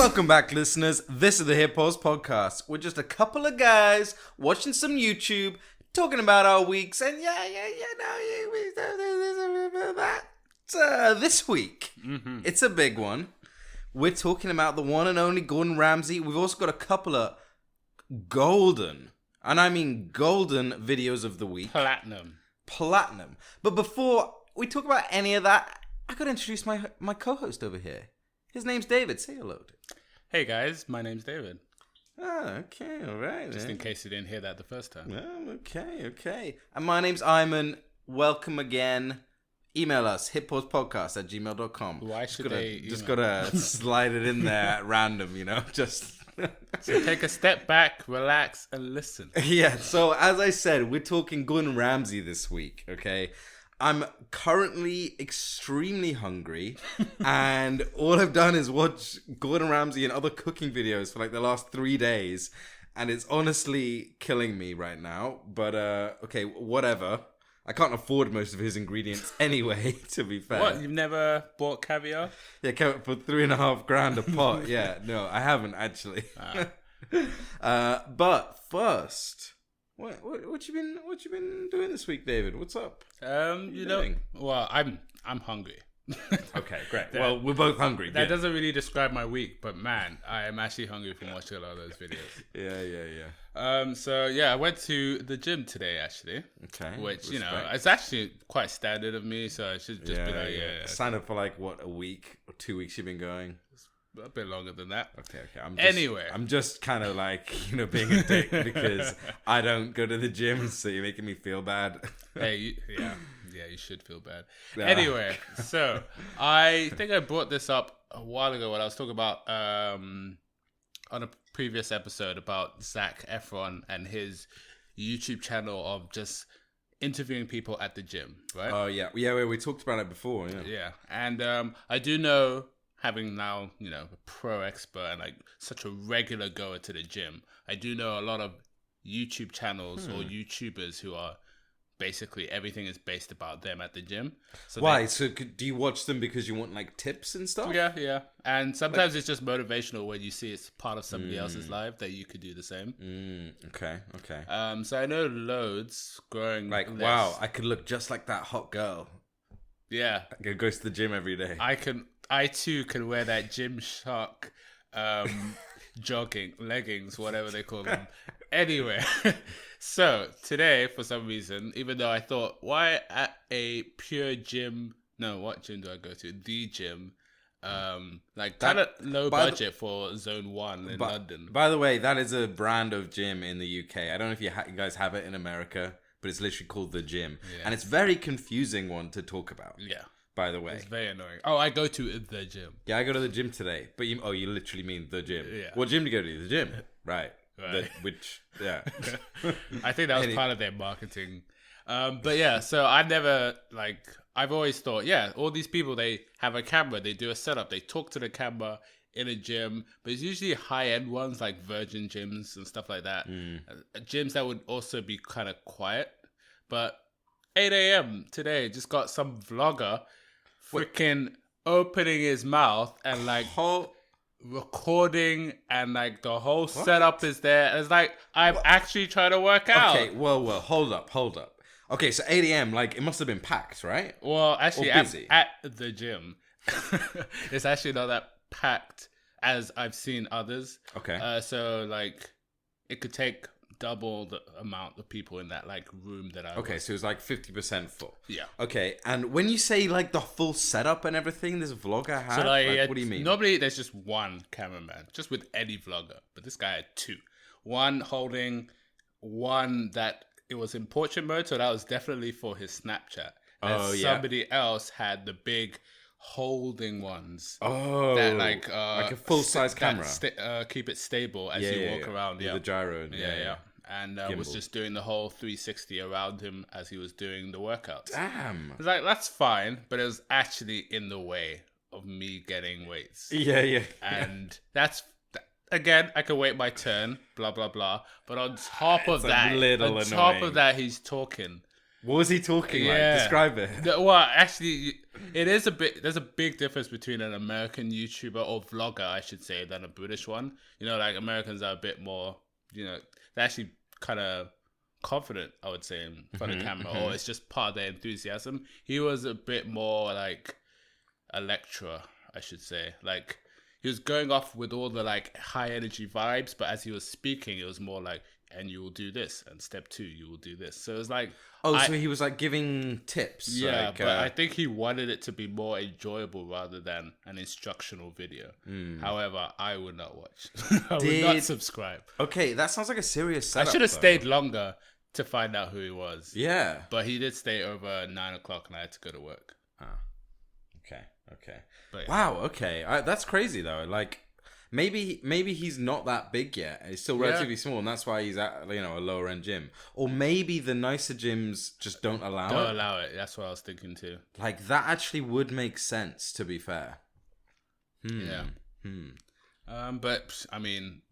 Welcome back, listeners. This is the Hippos Podcast. We're just a couple of guys watching some YouTube, talking about our weeks, and this week, it's a big one. We're talking about the one and only Gordon Ramsay. We've also got a couple of golden, and I mean golden, videos of the week. Platinum. But before we talk about any of that, I got to introduce my co-host over here. His name's David. Say hello. Hey guys, my name's David. Oh, okay, all right. Just in case you didn't hear that the first time. Oh, okay. And my name's Ayman. Welcome again. Email us, hitpauspodcast@gmail.com. Why should they Just gotta slide it in there at random, just... So take a step back, relax, and listen. Yeah, so as I said, we're talking Gordon Ramsay this week, okay? I'm currently extremely hungry, and all I've done is watch Gordon Ramsay and other cooking videos for like the last 3 days, and it's honestly killing me right now. But okay, whatever. I can't afford most of his ingredients anyway, to be fair. What? You've never bought caviar? Yeah, for $3,500 a pot. Yeah, no, I haven't actually. But first, what you been doing this week, David? What's up? Well, I'm hungry. Okay, great. Well, we're both hungry. That doesn't really describe my week, but man, I am actually hungry from watching a lot of those videos. Yeah. So I went to the gym today actually. Okay. Which it's actually quite standard of me, so I should just be like, Sign up for like what, a week or 2 weeks you've been going? A bit longer than that. Okay. I'm just kind of like, being a dick because I don't go to the gym, so you're making me feel bad. Hey, you should feel bad. Anyway, so I think I brought this up a while ago when I was talking about on a previous episode about Zac Efron and his YouTube channel of just interviewing people at the gym, right? Oh yeah, we talked about it before. Yeah, and I do know, having now a pro expert and like such a regular goer to the gym, I do know a lot of YouTube channels or YouTubers who are basically everything is based about them at the gym. So why? Do you watch them because you want like tips and stuff? Yeah. And sometimes it's just motivational when you see it's part of somebody else's life that you could do the same. Okay. So I know loads growing like this. Wow, I could look just like that hot girl. Yeah, goes to the gym every day. I too can wear that Gymshark jogging leggings, whatever they call them. Anyway, so today, for some reason, even though I thought, why at a pure gym? No, what gym do I go to? The gym. Like kind of low budget for Zone 1 in London. By the way, that is a brand of gym in the UK. I don't know if you guys have it in America, but it's literally called The Gym. Yeah. And it's very confusing one to talk about. Yeah. By the way. It's very annoying. Oh, I go to the gym. Yeah, I go to the gym today. But you literally mean the gym. Yeah. What gym do you go to? The gym. Right. I think that was part of their marketing. But yeah, so I've always thought, all these people, they have a camera, they do a setup, they talk to the camera in a gym, but it's usually high-end ones like Virgin gyms and stuff like that. Gyms that would also be kind of quiet. But 8 a.m. today, just got some vlogger freaking opening his mouth and like recording, and like the whole setup is there. It's like I'm actually trying to work out. Okay, well, hold up. Okay, so 8 a.m. like it must have been packed, right? Well, actually, at the gym, it's actually not that packed as I've seen others. Okay. So like it could take double the amount of people in that like room that I was. So it was like 50% full. Yeah. Okay, and when you say like the full setup and everything this vlogger had, so what do you mean? Normally there's just one cameraman, just with any vlogger, but this guy had two. One holding one that it was in portrait mode, so that was definitely for his Snapchat. And somebody else had the big holding ones. Oh, that like a full size camera. Keep it stable as you walk around. With the gyro. And was just doing the whole 360 around him as he was doing the workouts. Damn. It's like, that's fine, but it was actually in the way of me getting weights. Yeah. And that's, again, I could wait my turn, blah, blah, blah. But on top of that, he's talking. What was he talking like? Describe it. Well, actually, it is a bit. There's a big difference between an American YouTuber or vlogger, I should say, than a British one. You know, like Americans are a bit more. You know, they're actually kind of confident, I would say, in front of camera, or it's just part of their enthusiasm. He was a bit more like a lecturer, I should say. Like he was going off with all the like high energy vibes, but as he was speaking, it was more like, and you will do this, and step 2, you will do this. So it was like, so he was like giving tips. Yeah, like, but I think he wanted it to be more enjoyable rather than an instructional video. However, I would not watch. I would not subscribe. Okay, that sounds like a serious setup. I should have stayed longer to find out who he was. Yeah. But he did stay over 9 o'clock and I had to go to work. Okay. But, wow, okay. That's crazy, though. Like, maybe he's not that big yet. He's still relatively small, and that's why he's at, you know, a lower-end gym. Or maybe the nicer gyms just don't allow it. Don't allow it. That's what I was thinking, too. Like, that actually would make sense, to be fair. Yeah. But, I mean,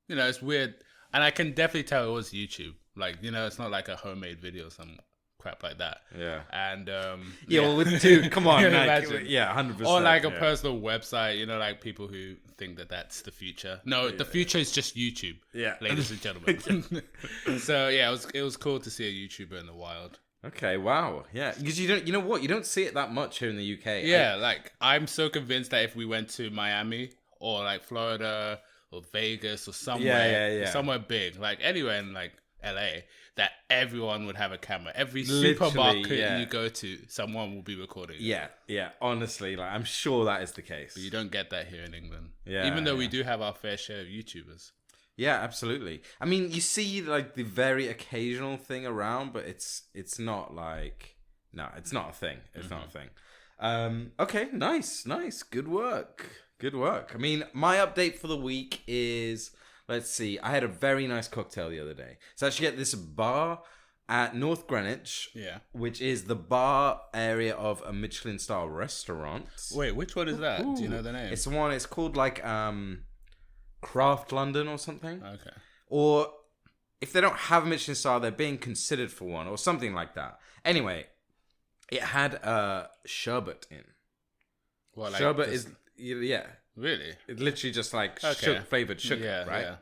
you know, it's weird. And I can definitely tell it was YouTube. Like, you know, it's not like a homemade video or some crap like that. Yeah. And well, with two, come on, like, imagine. Yeah, 100%. Or like a personal website, you know, like people who think that that's the future. No, the future is just YouTube. Yeah, ladies and gentlemen. So yeah, it was cool to see a YouTuber in the wild. Okay, wow, yeah, because you don't see it that much here in the UK. Yeah, like I'm so convinced that if we went to Miami or like Florida or Vegas or somewhere, somewhere big, like anywhere in like LA, that everyone would have a camera. Every supermarket you go to, someone will be recording. Yeah. Honestly, like I'm sure that is the case. But you don't get that here in England. Yeah. Even though we do have our fair share of YouTubers. Yeah, absolutely. I mean, you see like the very occasional thing around, but it's not like it's not a thing. It's not a thing. Okay, nice. Good work. I mean, my update for the week is, let's see, I had a very nice cocktail the other day. So I actually at this bar at North Greenwich, which is the bar area of a Michelin star restaurant. Wait, which one is that? Do you know the name? It's called like Craft London or something. Okay. Or if they don't have a Michelin star, they're being considered for one or something like that. Anyway, it had sherbet in. Well, like sherbet is really? It's literally just like flavored sugar, right? Yeah.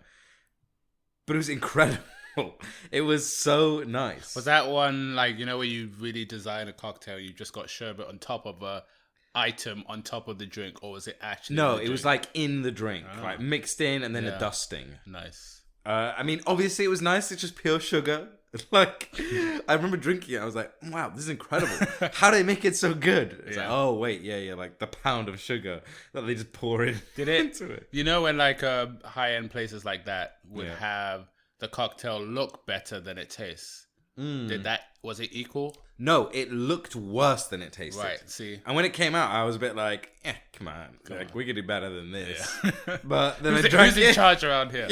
But it was incredible. It was so nice. Was that one like, you know, where you really design a cocktail, you just got sherbet on top of a item on top of the drink, or was it actually No, it was like in the drink, like mixed in and then a dusting. Nice. I mean, obviously it was nice. It's just pure sugar. Like, I remember drinking it. I was like, wow, this is incredible. How do they make it so good? It's like, oh, wait, yeah, like the pound of sugar that they just pour in. Into it? You know, when like high-end places like that would have the cocktail look better than it tastes. Was it equal? No, it looked worse than it tasted. Right, see. And when it came out, I was a bit like, come on. We could do better than this. Yeah. But then who's in charge around here?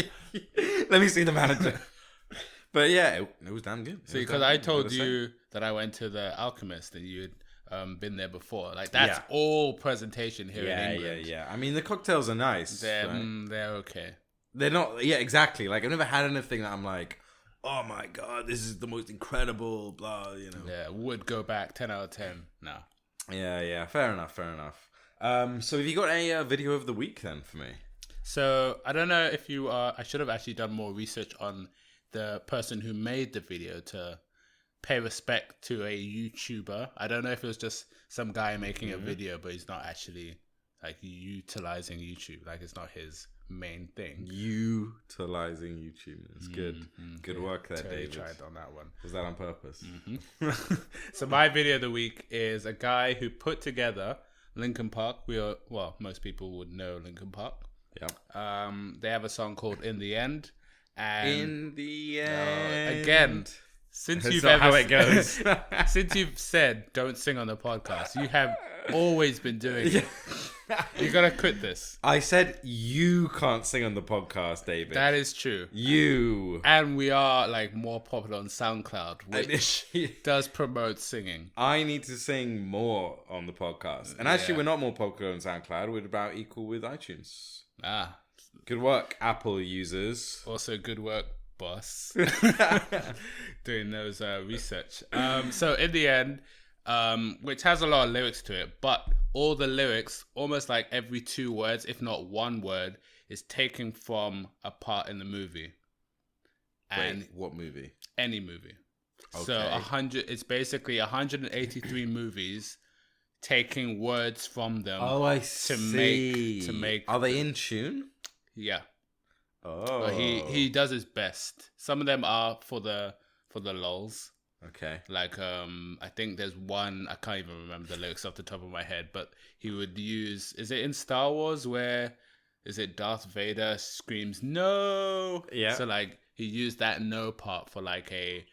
Let me see the manager. But yeah, it was damn good. See, because I told you that I went to the Alchemist and you had been there before. Like, that's all presentation here in England. Yeah. I mean, the cocktails are nice. They're okay. They're not, exactly. Like, I've never had anything that I'm like, oh my God, this is the most incredible, blah, you know. Yeah, would go back 10 out of 10 now. Yeah, fair enough. So have you got a video of the week then for me? So, I don't know if you are, I should have actually done more research on the person who made the video to pay respect to a YouTuber. I don't know if it was just some guy making a video, but he's not actually like utilizing YouTube. Like it's not his main thing. Utilizing YouTube. It's good. Good work there, totally David. Tried on that one. Was that on purpose? So my video of the week is a guy who put together Linkin Park. Most people would know Linkin Park. Yeah. They have a song called "In the End." And in the end, again, since that's you've not how it goes. Since you've said don't sing on the podcast, you have always been doing it. You gotta quit this. I said you can't sing on the podcast, David. That is true. And we are like more popular on SoundCloud, which does promote singing. I need to sing more on the podcast. And actually, we're not more popular on SoundCloud. We're about equal with iTunes. Ah. Good work, Apple users. Also, good work, boss doing those research. So in the end, which has a lot of lyrics to it, but all the lyrics, almost like every 2 words, if not 1 word, is taken from a part in the movie. And wait, what movie? Any movie. Okay. So it's basically 183 movies taking words from them. Oh, I see. To make. Are they in tune? Yeah. Oh. But he does his best. Some of them are for the lulz. Okay. Like I think there's one, I can't even remember the lyrics off the top of my head, but he would use, is it in Star Wars where is it Darth Vader screams no? Yeah. So like he used that no part for like a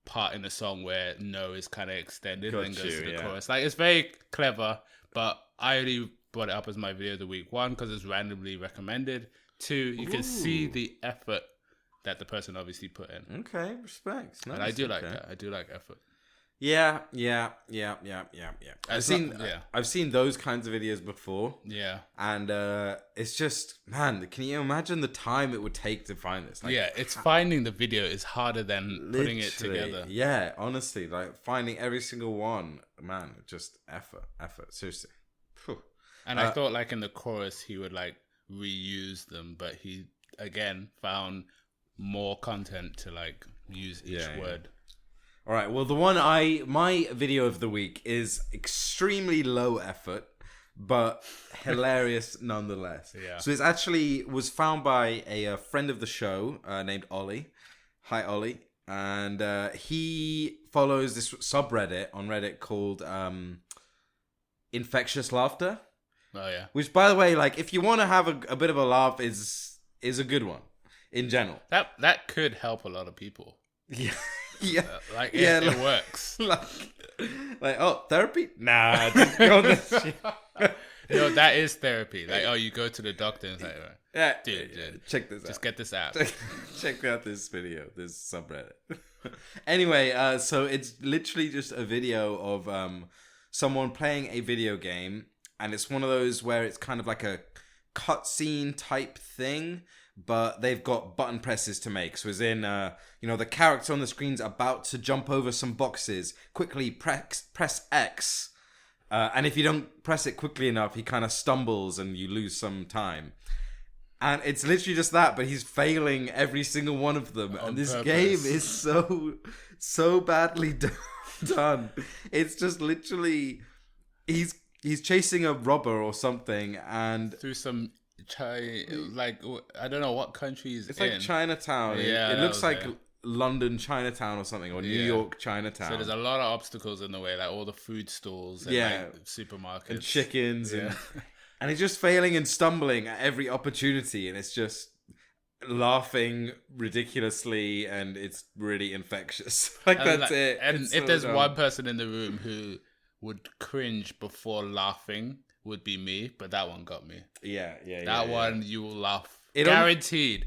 part in the song where no is kind of extended and goes to the chorus. Like it's very clever, but I only brought it up as my video of the week. 1, because it's randomly recommended. 2, you can see the effort that the person obviously put in. Okay, respect. Nice. And I do like that. I do like effort. Yeah. I've seen those kinds of videos before. Yeah. And it's just, man, can you imagine the time it would take to find this? Like, yeah, it's finding the video is harder than putting it together. Yeah, honestly, like finding every single one, man, just effort, seriously. Whew. And I thought like in the chorus he would like reuse them, but he again found more content to like use each word. All right. Well, my video of the week is extremely low effort, but hilarious nonetheless. Yeah. So it was found by a friend of the show named Ollie. Hi, Ollie. And he follows this subreddit on Reddit called Infectious Laughter. Oh yeah. Which, by the way, like if you want to have a bit of a laugh, is a good one in general. That could help a lot of people. Yeah. Yeah, it works. Like, oh, therapy? Nah, just go on this shit. No, that is therapy. Like, oh, you go to the doctor and it's like, yeah, dude, check this out. Just get this out. Check out this video, this subreddit. Anyway, so it's literally just a video of someone playing a video game, and it's one of those where it's kind of like a cutscene type thing, but they've got button presses to make. So as in, the character on the screen's about to jump over some boxes. Quickly press X. And if you don't press it quickly enough, he kind of stumbles and you lose some time. And it's literally just that, but he's failing every single one of them. On and this purpose. game is so badly done. It's just literally, he's chasing a robber or something, and through some like I don't know what country he's it's in. like Chinatown. Yeah, it looks like London Chinatown or something, or New York Chinatown. So there's a lot of obstacles in the way, like all the food stalls and like supermarkets and chickens and he's just failing and stumbling at every opportunity, and it's just laughing ridiculously, and it's really infectious. That's it. And it's if so there's dumb. one person in the room who would cringe before laughing, would be me, but that one got me. That one you will laugh. Guaranteed.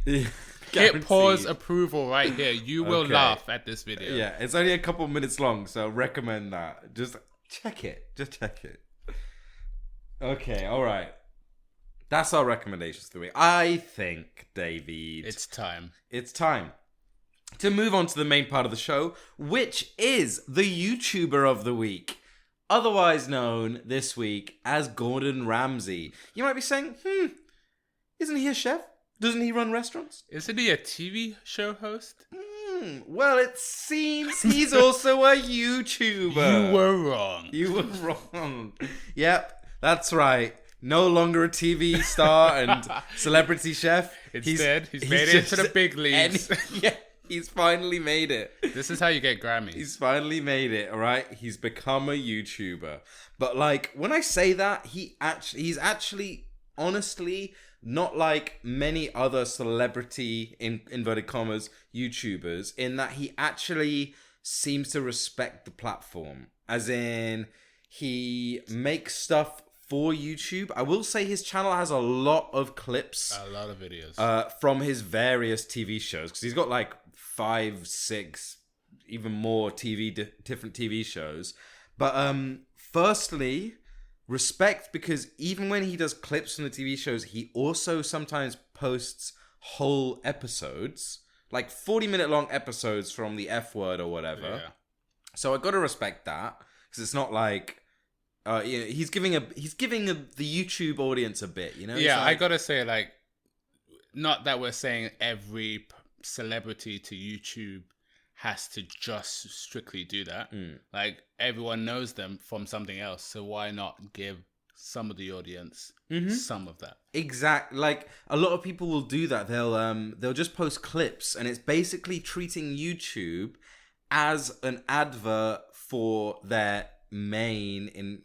Hit pause approval right here. You will laugh at this video. Yeah, it's only a couple minutes long, so recommend that. Just check it. Okay, all right. That's our recommendations for the week. I think, David, it's time to move on to the main part of the show, which is the YouTuber of the week. Otherwise known this week as Gordon Ramsay. You might be saying, isn't he a chef? Doesn't he run restaurants? Isn't he a TV show host? Well, it seems he's also a YouTuber. You were wrong. Yep, that's right. No longer a TV star and celebrity chef. Instead, he's made it to the big leagues. He's finally made it. This is how you get Grammys. He's finally made it, all right? He's become a YouTuber. But, like, when I say that, he's actually, honestly, not like many other celebrity, in inverted commas, YouTubers, in that he actually seems to respect the platform. As in, he makes stuff for YouTube. I will say his channel has a lot of clips. A lot of videos. From his various TV shows. Because he's got like 5, 6, even more different TV shows. But firstly, respect, because even when he does clips from the TV shows, he also sometimes posts whole episodes. like 40-minute long episodes from the F Word or whatever. Yeah. So I got to respect that, because it's not like he's giving the YouTube audience a bit, you know? Yeah, like, I gotta say, like, not that we're saying every celebrity to YouTube has to just strictly do that. Like, everyone knows them from something else, so why not give some of the audience some of that? Exactly. Like, a lot of people will do that. They'll just post clips, and it's basically treating YouTube as an advert for their main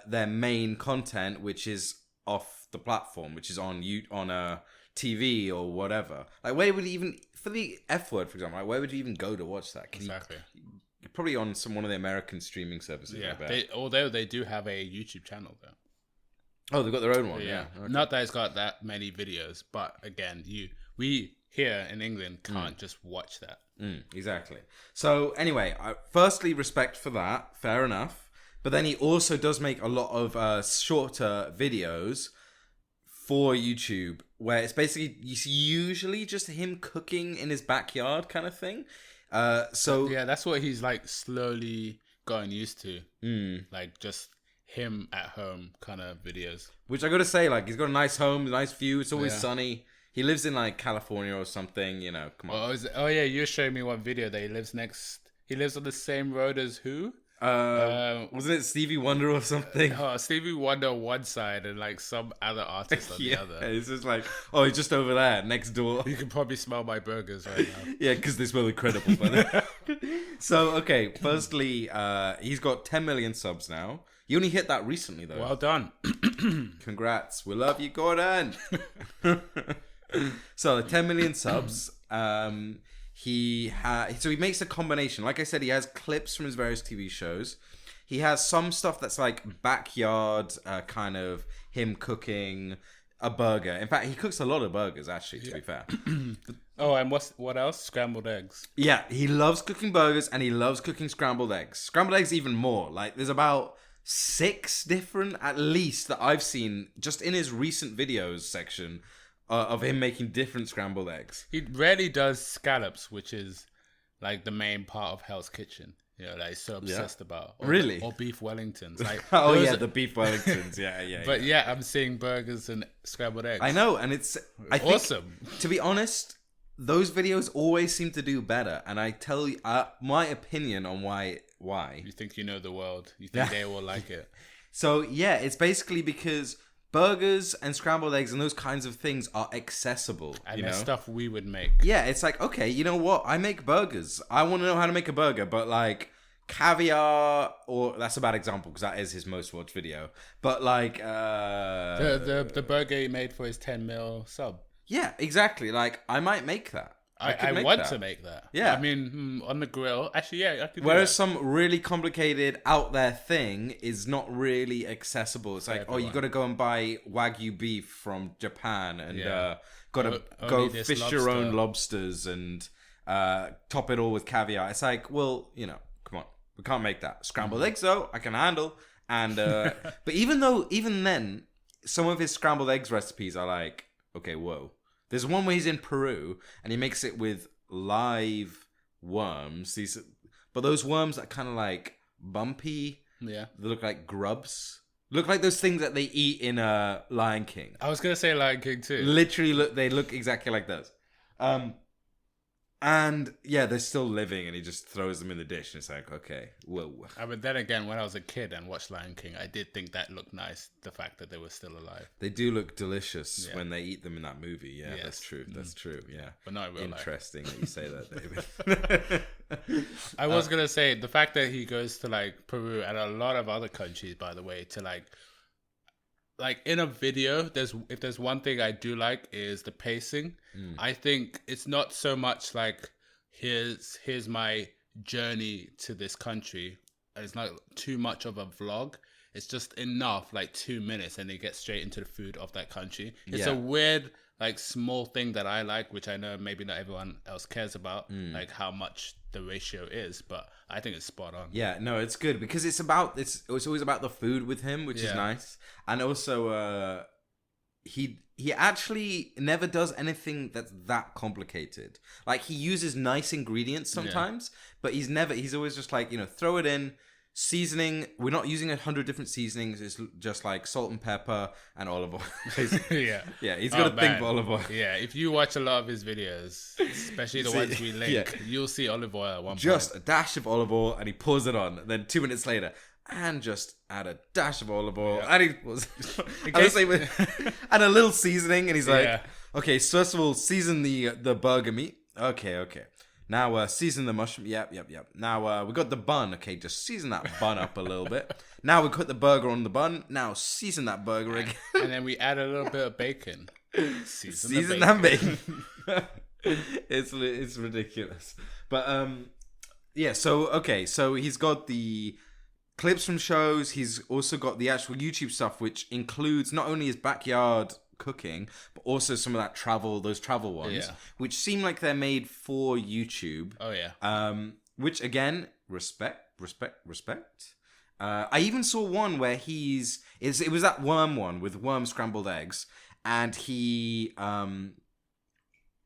their main content, which is off the platform, which is on a TV or whatever. Like, where would you even, for the F Word, for example, like, where would you even go to watch that? Exactly. You're probably on one of the American streaming services. Yeah, I bet. although they do have a YouTube channel though. Oh, they've got their own one. Yeah. Okay. Not that it's got that many videos, but again, we here in England can't just watch that. Exactly. So anyway, firstly, respect for that. Fair enough. But then he also does make a lot of shorter videos for YouTube, where it's basically usually just him cooking in his backyard kind of thing. So yeah, that's what he's like slowly gotten used to. Like just him at home kind of videos. Which I got to say, like, he's got a nice home, nice view. It's always sunny. He lives in like California or something, you know. Come on. Oh yeah, you were showing me one video that he lives on the same road as who? Wasn't it Stevie Wonder or something? Oh, Stevie Wonder on one side and like some other artist on the other. It's just like, oh, he's just over there next door. You can probably smell my burgers right now. Yeah, because they smell incredible. So, okay, firstly, he's got 10 million subs now. You only hit that recently, though. Well done. Congrats. We love you, Gordon. So, 10 million subs. He makes a combination. Like I said, he has clips from his various TV shows. He has some stuff that's like backyard, kind of him cooking a burger. In fact, he cooks a lot of burgers, actually, to be fair. Oh, and what else? Scrambled eggs. Yeah, he loves cooking burgers and he loves cooking scrambled eggs. Scrambled eggs even more. Like, there's about 6 different, at least, that I've seen just in his recent videos section of him making different scrambled eggs. He rarely does scallops, which is like the main part of Hell's Kitchen. You know, like he's so obsessed about. Really? Or beef Wellingtons. Like, the beef Wellingtons. Yeah. But yeah, I'm seeing burgers and scrambled eggs. I know, and I think, awesome. To be honest, those videos always seem to do better, and I tell you my opinion on why. You think you know the world. You think they will like it. So yeah, it's basically because burgers and scrambled eggs and those kinds of things are accessible. And there's stuff we would make. Yeah, it's like, okay, you know what? I make burgers. I want to know how to make a burger, but like caviar, or that's a bad example because that is his most watched video. But like the burger he made for his 10 mil sub. Yeah, exactly. Like, I might make that. I want to make that. Yeah. I mean, on the grill. Actually, yeah, I could do Whereas that. some really complicated out there thing is not really accessible. It's like, you got to go and buy Wagyu beef from Japan and got to go fish your own lobsters and top it all with caviar. It's like, well, you know, come on. We can't make that. Scrambled eggs, though, I can handle. And but even then, some of his scrambled eggs recipes are like, okay, whoa. There's one where he's in Peru and he makes it with live worms. But those worms are kind of like bumpy. Yeah. They look like grubs. Look like those things that they eat in Lion King. I was going to say Lion King too. Literally, they look exactly like those. And yeah, they're still living, and he just throws them in the dish, and it's like, okay, whoa. But then again, when I was a kid and watched Lion King, I did think that looked nice, the fact that they were still alive. They do look delicious when they eat them in that movie. Yeah, yes. That's true, yeah. But not in real life. Interesting that you say that, David. I was going to say, the fact that he goes to like Peru and a lot of other countries, by the way, to like in a video, if there's one thing I do like is the pacing. I think it's not so much like here's my journey to this country. It's not too much of a vlog. It's just enough, like 2 minutes, and they get straight into the food of that country. It's a weird, like, small thing that I like, which I know maybe not everyone else cares about, like how much the ratio is, but I think it's spot on. Yeah, no, it's good because it's always about the food with him, which is nice. And also, he actually never does anything that's that complicated. Like, he uses nice ingredients sometimes, but he's always just like, throw it in. Seasoning, we're not using 100 different seasonings. It's just like salt and pepper and olive oil. Yeah, he's got a thing for olive oil. Yeah, if you watch a lot of his videos, especially the ones we link, you'll see olive oil at one point. Just a dash of olive oil, and he pours it on. And then 2 minutes later, and just add a dash of olive oil, and he pours, and a little seasoning, and he's like, okay, so first of all, season the burger meat. Okay. Now, season the mushroom. Yep. Now, we got the bun. Okay, just season that bun up a little bit. Now, we put the burger on the bun. Now, season that burger again. And then we add a little bit of bacon. Season that bacon. It's ridiculous. But, so he's got the clips from shows. He's also got the actual YouTube stuff, which includes not only his backyard cooking, but also some of those travel ones, which seem like they're made for YouTube. Which again, respect. I even saw one where it was that worm one with worm scrambled eggs, and he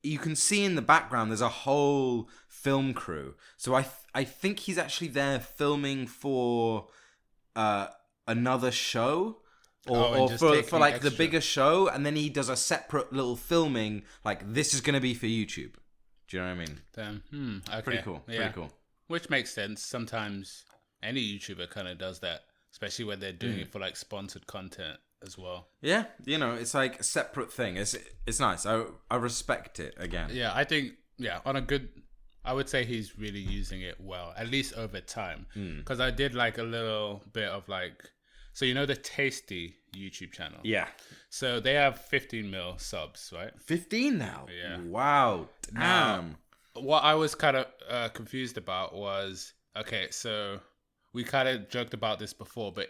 you can see in the background there's a whole film crew. So I think he's actually there filming for another show. Or for like extra. The bigger show, and then he does a separate little filming, like, this is going to be for YouTube. Do you know what I mean? Then, okay. Pretty cool. Yeah. Pretty cool. Which makes sense. Sometimes any YouTuber kind of does that, especially when they're doing it for like sponsored content as well. Yeah, it's like a separate thing. It's nice. I respect it again. Yeah, I think I would say he's really using it well, at least over time. Because I did like a little bit of like. So the Tasty YouTube channel? Yeah. So they have 15 mil subs, right? 15 now? Yeah. Wow. Damn. Now, what I was kind of confused about was, okay, so we kind of joked about this before, but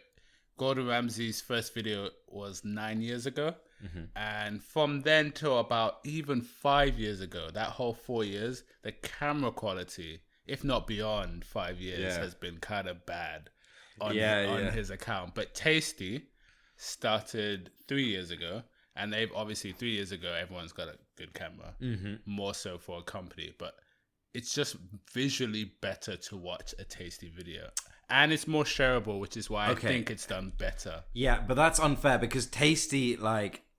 Gordon Ramsay's first video was 9 years ago. Mm-hmm. And from then till about even 5 years ago, that whole 4 years, the camera quality, if not beyond 5 years, has been kind of bad. On his account. But Tasty started 3 years ago, and they've obviously 3 years ago everyone's got a good camera, more so for a company, but it's just visually better to watch a Tasty video, and it's more shareable, which is why I think it's done better. Yeah, but that's unfair because Tasty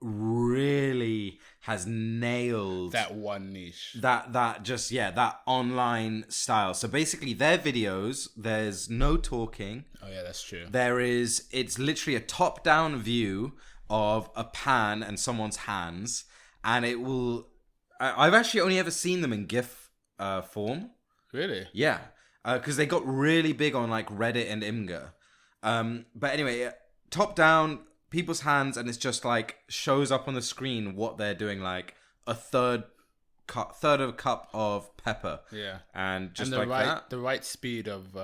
really has nailed that one niche, that online style. So basically their videos, there's no talking. Oh yeah, that's true. It's literally a top down view of a pan and someone's hands, and I've actually only ever seen them in GIF form. Really? Yeah, because they got really big on like Reddit and Imgur. But anyway, top down, people's hands, and it's just like shows up on the screen what they're doing, like a third of a cup of pepper. Yeah, and just the right speed of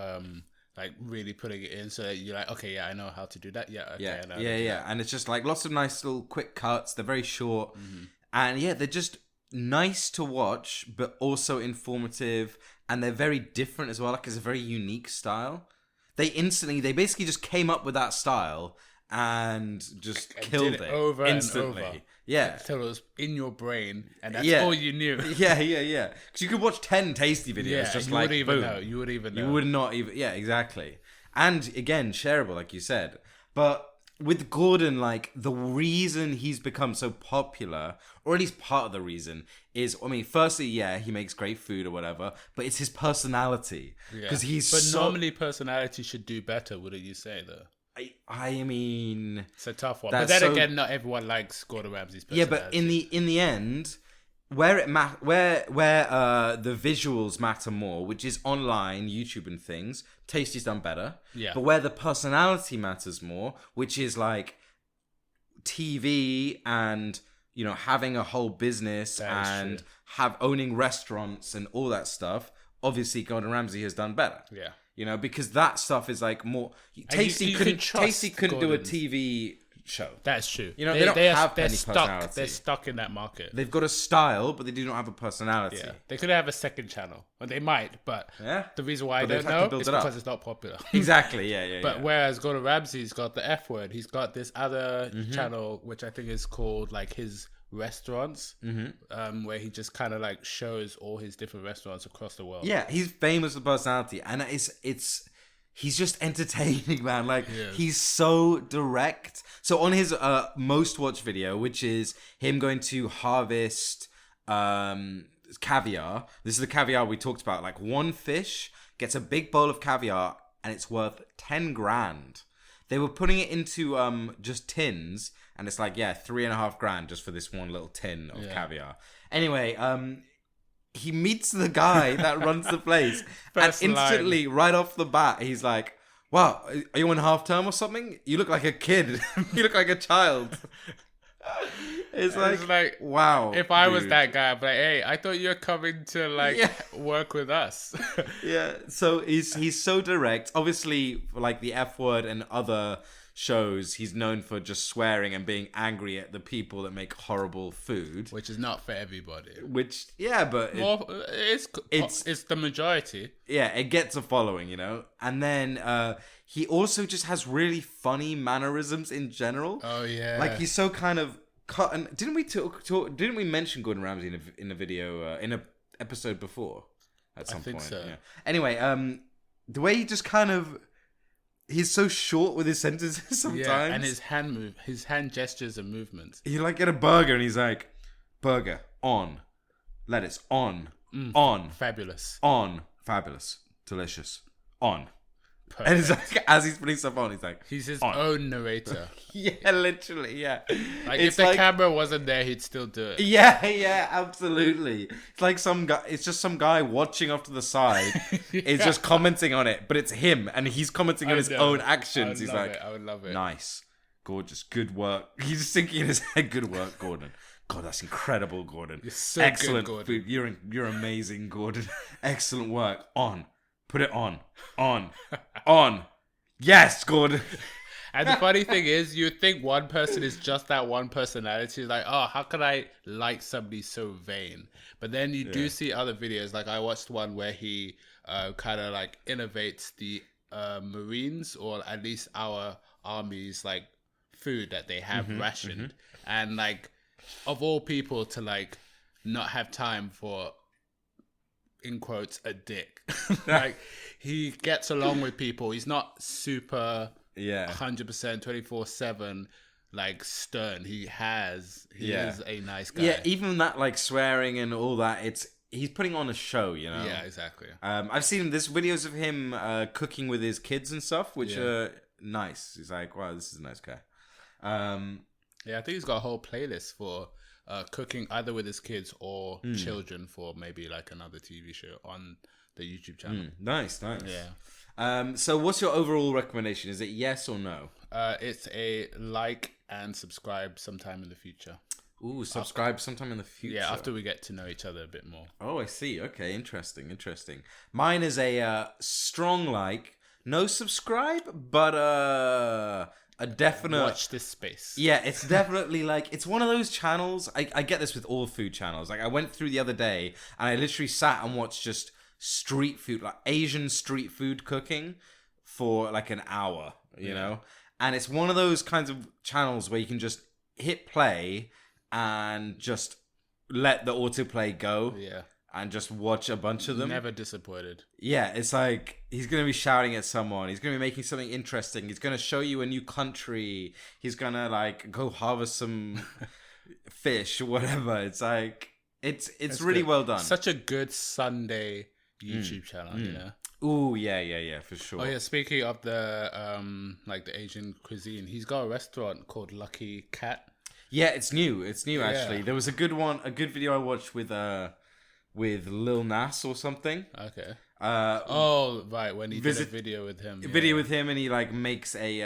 like really putting it in so that you're like, okay, yeah, I know how to do that. Yeah, okay, I know yeah. And it's just like lots of nice little quick cuts. They're very short, and they're just nice to watch, but also informative, and they're very different as well. Like, it's a very unique style. They basically just came up with that style and just killed it over instantly. And over. Yeah, until it was in your brain, and that's all you knew. Yeah. Because you could watch 10 Tasty videos, just like You would even know. You would not even. Yeah, exactly. And again, shareable, like you said. But with Gordon, like, the reason he's become so popular, or at least part of the reason, is, I mean, firstly, he makes great food or whatever, but it's his personality. Because normally personality should do better, wouldn't you say, though? I mean, it's a tough one. But then again, not everyone likes Gordon Ramsay's personality. Yeah, but in the end, where the visuals matter more, which is online, YouTube and things, Tasty's done better. Yeah. But where the personality matters more, which is like TV and having a whole business and owning restaurants and all that stuff, obviously Gordon Ramsay has done better. Yeah. Because that stuff is like more. Tasty couldn't do a TV show. That's true. You know, they don't have any stuck. personality. They're stuck in that market. They've got a style, but they do not have a personality. Yeah, they could have a second channel, or they might. But the reason why I don't know is because it's not popular. Exactly. Yeah. But whereas Gordon Ramsay's got the F word, he's got this other channel which I think is called like his restaurants, where he just kind of like shows all his different restaurants across the world. Yeah, he's famous for personality, and he's just entertaining, man. Like he's so direct. So on his most watched video, which is him going to harvest caviar. This is the caviar we talked about. Like one fish gets a big bowl of caviar, and it's worth 10 grand. They were putting it into just tins, and it's like 3.5 grand just for this one little tin of caviar. Anyway, he meets the guy that runs the place, and instantly, right off the bat, he's like, "Wow, are you on half term or something? You look like a kid. You look like a child." It's like, wow. If I was that guy, I'd be like, "Hey, I thought you were coming to work with us." So he's so direct. Obviously, like the F word and other shows, he's known for just swearing and being angry at the people that make horrible food, which is not for everybody. But it's the majority. Yeah, it gets a following, you know. And then he also just has really funny mannerisms in general. Oh yeah, like he's so kind of cut. And didn't we mention Gordon Ramsay in a video in a episode before at some point? I think so. Yeah. Anyway, the way he just kind of. He's so short with his sentences sometimes. Yeah, and his hand gestures and movements. He like get a burger and he's like, burger, on. Lettuce, on. On. Fabulous. On. Fabulous. Delicious. On. Perfect. And it's like, as he's putting stuff on, he's his on. own narrator. Yeah, literally, yeah. Like if the camera wasn't there, he'd still do it. Yeah, absolutely. It's like some guy. It's just some guy watching off to the side. It's just commenting on it, but it's him, and he's commenting on his own actions. He's like, I would love it. Nice, gorgeous, good work. He's just thinking in his head, good work, Gordon. God, that's incredible, Gordon. You're so excellent, good, Gordon. You're amazing, Gordon. Excellent work. On. Put it on. On. Yes, Gordon. And the funny thing is, you think one person is just that one personality. Like, oh, how could I like somebody so vain? But then you do see other videos. Like I watched one where he kind of like innovates the Marines, or at least our army's like food that they have rationed. And like, of all people to like not have time for, in quotes, a dick. Like he gets along with people. He's not super 100% 24/7 like stern. He is a nice guy. Yeah, even that like swearing and all that, he's putting on a show, you know. Yeah, exactly. I've seen there's videos of him cooking with his kids and stuff, which are nice. He's like, wow, this is a nice guy. Yeah, I think he's got a whole playlist for cooking either with his kids or children for maybe like another TV show on the YouTube channel. Nice. Yeah. So what's your overall recommendation? Is it yes or no? It's a like and subscribe sometime in the future. Ooh, subscribe sometime in the future. Yeah, after we get to know each other a bit more. Oh, I see. Okay, interesting. Mine is a strong like, no subscribe, but a definite watch this space. Yeah, it's definitely like, it's one of those channels. I get this with all food channels. Like I went through the other day and I literally sat and watched just street food, like Asian street food cooking for like an hour, you know? And it's one of those kinds of channels where you can just hit play and just let the autoplay go. Yeah. And just watch a bunch of them. Never disappointed. Yeah, it's like he's going to be shouting at someone. He's going to be making something interesting. He's going to show you a new country. He's going to like go harvest some fish or whatever. It's like, it's really good. Well done. Such a good Sunday YouTube channel, you know? Ooh, yeah, for sure. Oh yeah, speaking of the like the Asian cuisine, he's got a restaurant called Lucky Cat. Yeah, it's new actually. There was a good video I watched with Lil Nas or something. Okay. Right, when he did a video with him. With him, and he like makes a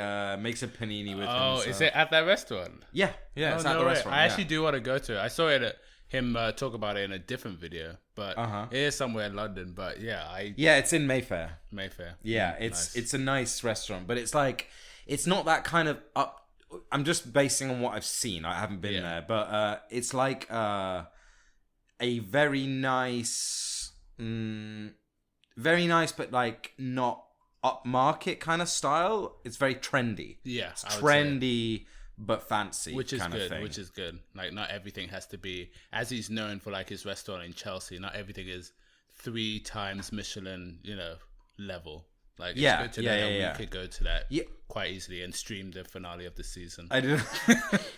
panini with him. Oh, is it at that restaurant? Yeah, it's at the restaurant. I actually do want to go to it. I saw him talk about it in a different video, but it is somewhere in London. But it's in Mayfair. Mayfair. Yeah, it's a nice restaurant, but it's like, it's not that kind of I'm just basing on what I've seen. I haven't been there, but it's like a very nice, but like not upmarket kind of style. It's very trendy. Yeah, it's trendy but fancy, which is kind good. of thing. Which is good. Like not everything has to be as he's known for, like his restaurant in Chelsea. Not everything is 3 times Michelin, level. Like it's good to know that we could go to that quite easily and stream the finale of the season. I don't.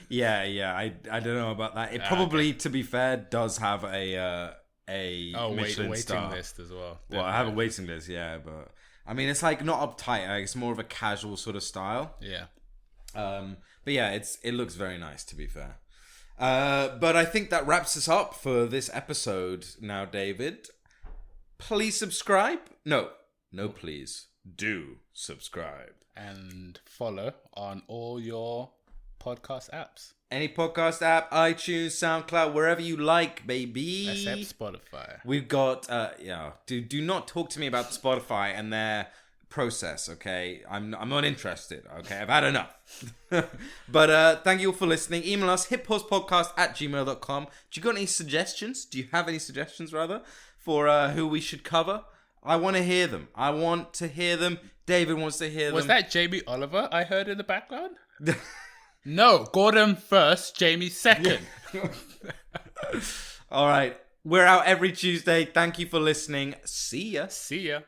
I don't know about that. It probably, to be fair, does have a Michelin waiting star list as well. Well, I have a waiting list, but I mean, it's like not uptight. It's more of a casual sort of style. Yeah. But yeah, it looks very nice, to be fair. But I think that wraps us up for this episode. Now, David, please subscribe. No, please do subscribe and follow on all your podcast apps. Any podcast app, iTunes, SoundCloud, wherever you like, baby. Except Spotify. We've got, do not talk to me about Spotify and their process, okay? I'm not interested, okay? I've had enough. But thank you all for listening. Email us, hitpausepodcast@gmail.com. Do you got any suggestions? Do you have any suggestions, rather, for who we should cover? I want to hear them. David wants to hear them. Was that Jamie Oliver I heard in the background? No, Gordon first, Jamie second. All right. We're out every Tuesday. Thank you for listening. See ya. See ya.